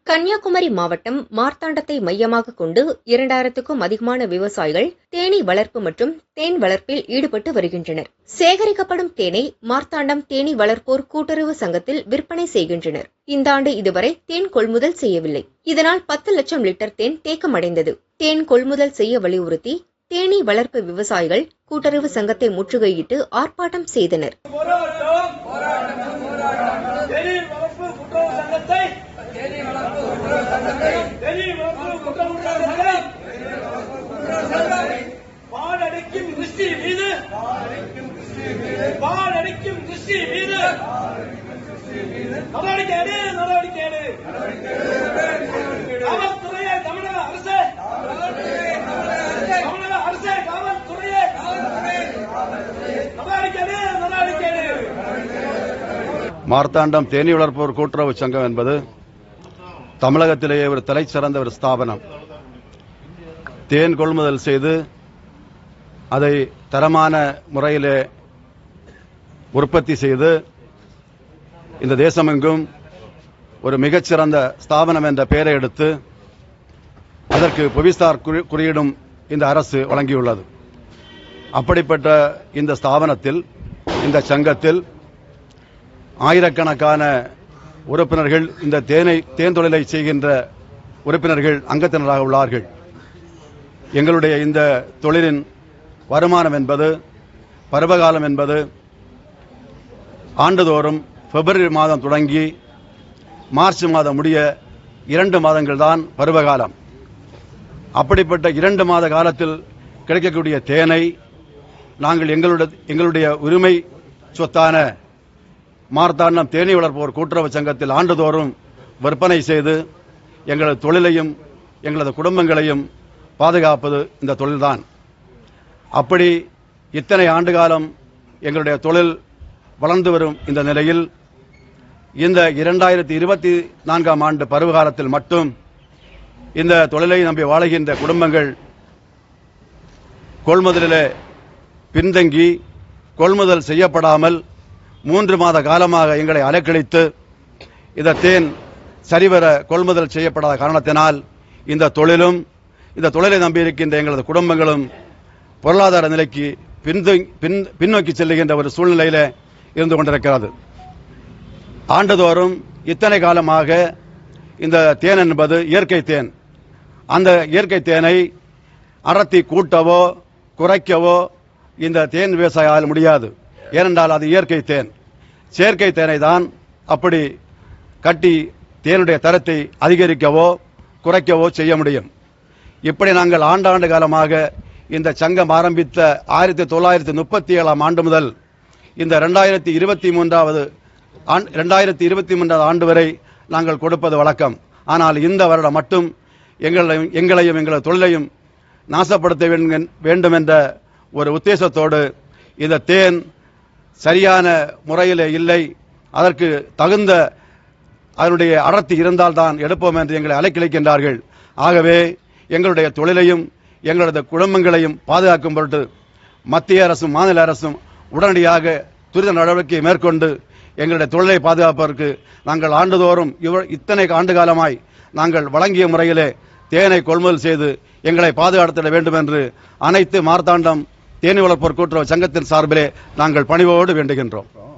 கன்னியாகுமரி மாவட்டம் மார்த்தாண்டத்தை மையமாக கொண்டு 2000க்கும் அதிகமான விவசாயிகள் தேனீ வளர்ப்பு மற்றும் தேன் வளர்ப்பில் ஈடுபட்டு வருகின்றனர். சேகரிக்கப்படும் தேனை மார்த்தாண்டம் தேனீ வளர்ப்போர் கூட்டுறவு சங்கத்தில் விற்பனை செய்கின்றனர். இந்த ஆண்டு இதுவரை தேன் கொள்முதல் செய்யவில்லை. இதனால் 10 லட்சம் லிட்டர் தேன் தேக்கமடைந்தது. தேன் கொள்முதல் செய்ய வலியுறுத்தி தேனீ வளர்ப்பு விவசாயிகள் கூட்டுறவு சங்கத்தை முற்றுகையிட்டு ஆர்ப்பாட்டம் செய்தனர். மார்த்தாண்டம் தேனீ வளர்ப்போர் கூட்டுறவு சங்கம் என்பது தமிழகத்திலேயே ஒரு தலைச்சிறந்த ஒரு ஸ்தாபனம். தேன் கொள்முதல் செய்து அதை தரமான முறையிலே உற்பத்தி செய்து இந்த தேசமெங்கும் ஒரு மிகச்சிறந்த ஸ்தாபனம் என்ற பெயரை எடுத்து அதற்கு புவிசார் குறியீடும் இந்த அரசு வழங்கியுள்ளது. அப்படிப்பட்ட இந்த ஸ்தாபனத்தில், இந்த சங்கத்தில் ஆயிரக்கணக்கான உறுப்பினர்கள், இந்த தேன் தொழிலை செய்கின்ற உறுப்பினர்கள் அங்கத்தினராக உள்ளார்கள். எங்களுடைய இந்த தொழிலின் வருமானம் என்பது, பருவகாலம் என்பது ஆண்டுதோறும் பிப்ரவரி மாதம் தொடங்கி மார்ச் மாதம் முடிய 2 மாதங்கள் தான் பருவகாலம். அப்படிப்பட்ட 2 மாத காலத்தில் கிடைக்கக்கூடிய தேனை நாங்கள் எங்களுடைய உரிமை சொத்தான மார்த்தாண்டம் தேனீ வளர்ப்போர் கூட்டுறவு சங்கத்தில் ஆண்டுதோறும் விற்பனை செய்து எங்களது தொழிலையும் எங்களது குடும்பங்களையும் பாதுகாப்பது இந்த தொழில்தான். அப்படி இத்தனை ஆண்டு காலம் எங்களுடைய தொழில் வளர்ந்து வரும் இந்த நிலையில் இந்த 2024ஆம் ஆண்டு பருவகாலத்தில் மட்டும் இந்த தொழிலை நம்பி வாழுகின்ற குடும்பங்கள் கொள்முதலிலே பின்தங்கி கொள்முதல் செய்யப்படாமல் 3 மாத காலமாக எங்களை அலைக்கழித்து இந்த தேன் சரிவர கொள்முதல் செய்யப்படாத காரணத்தினால் இந்த தொழிலை நம்பியிருக்கின்ற எங்களது குடும்பங்களும் பொருளாதார நிலைக்கு பின்னோக்கி செல்லுகின்ற ஒரு சூழ்நிலையில இருந்து கொண்டிருக்கிறது. ஆண்டுதோறும் இத்தனை காலமாக இந்த தேன் என்பது இயற்கை தேன். அந்த இயற்கை தேனை அடர்த்தி கூட்டவோ குறைக்கவோ இந்த தேன் விவசாயியால் முடியாது. ஏனென்றால் அது இயற்கை தேன். செயற்கை தேனை தான் அப்படி கட்டி தேனுடைய தரத்தை அதிகரிக்கவோ குறைக்கவோ செய்ய முடியும். இப்படி நாங்கள் ஆண்டாண்டு காலமாக இந்த சங்கம் ஆரம்பித்த 1937ஆம் ஆண்டு முதல் இந்த 2023 ஆண்டு வரை நாங்கள் கொடுப்பது வழக்கம். ஆனால் இந்த வருடம் மட்டும் எங்களையும் எங்களது தொழிலையும் நாசப்படுத்த வேண்டும் என்ற ஒரு உத்தேசத்தோடு இந்த தேன் சரியான முறையில் இல்லை, அதற்கு தகுந்த அதனுடைய அடர்த்தி இருந்தால்தான் எடுப்போம் என்று எங்களை அலைக்கழிக்கின்றார்கள். ஆகவே எங்களுடைய தொழிலையும் எங்களது குடும்பங்களையும் பாதுகாக்கும் பொருட்டு மத்திய அரசும் மாநில அரசும் உடனடியாக துரித நடவடிக்கை மேற்கொண்டு எங்களுடைய தொழிலை பாதுகாப்பதற்கு நாங்கள் ஆண்டுதோறும் இத்தனை ஆண்டு காலமாய் நாங்கள் வழங்கிய முறையிலே தேனை கொள்முதல் செய்து எங்களை பாதுகாத்திட வேண்டும் என்று அனைத்து மார்த்தாண்டம் தேனீ வளர்ப்போர் கூட்டுறவு சங்கத்தின் சார்பிலே நாங்கள் பணிவோடு வேண்டுகின்றோம்.